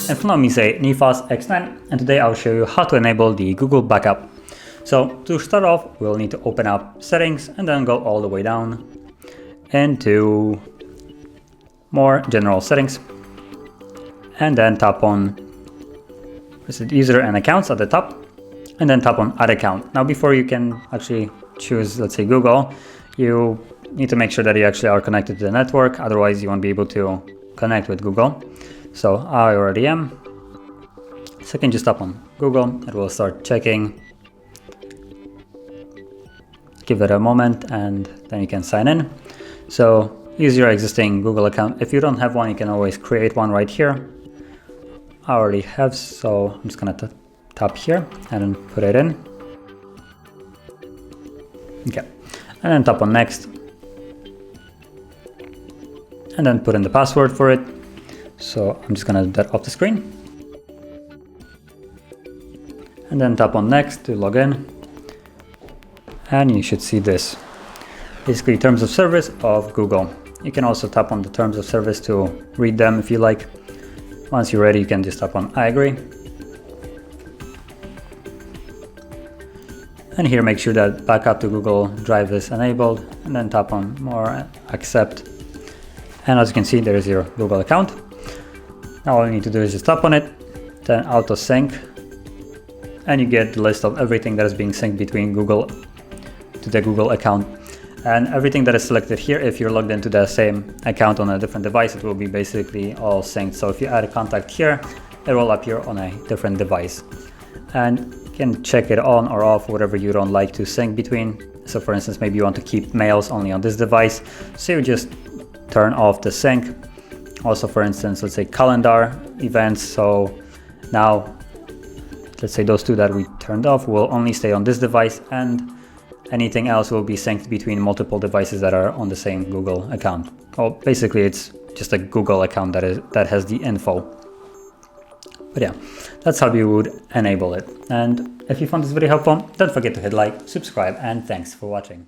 And follow me, say Neffos X9, and today I'll show you how to enable the Google backup. So to start off, we'll need to open up settings and then go all the way down into more general settings, and then tap on user and accounts at the top, and then tap on add account. Now before you can actually choose, let's say, Google, you need to make sure that you actually are connected to the network, otherwise you won't be able to connect with Google. So I already am. So I can just tap on Google, it will start checking. Give it a moment and then you can sign in. So use your existing Google account. If you don't have one, you can always create one right here. I already have, so I'm just gonna tap here and then put it in. Okay, and then tap on next. And then put in the password for it. So I'm just gonna do that off the screen. And then tap on next to log in. And you should see this. Basically terms of service of Google. You can also tap on the terms of service to read them if you like. Once you're ready, you can just tap on I agree. And here make sure that backup to Google Drive is enabled, and then tap on more, accept. And as you can see, there is your Google account. Now all you need to do is just tap on it, then auto sync, and you get the list of everything that is being synced between Google to the Google account. And everything that is selected here, if you're logged into the same account on a different device, it will be basically all synced. So if you add a contact here, it will appear on a different device. And you can check it on or off, whatever you don't like to sync between. So for instance, maybe you want to keep mails only on this device, so you just turn off the sync. Also, for instance, let's say calendar events. So now, let's say those two that we turned off will only stay on this device, and anything else will be synced between multiple devices that are on the same Google account. Well, basically it's just a Google account that has the info. But yeah, that's how you would enable it. And if you found this video helpful, don't forget to hit like, subscribe, and thanks for watching.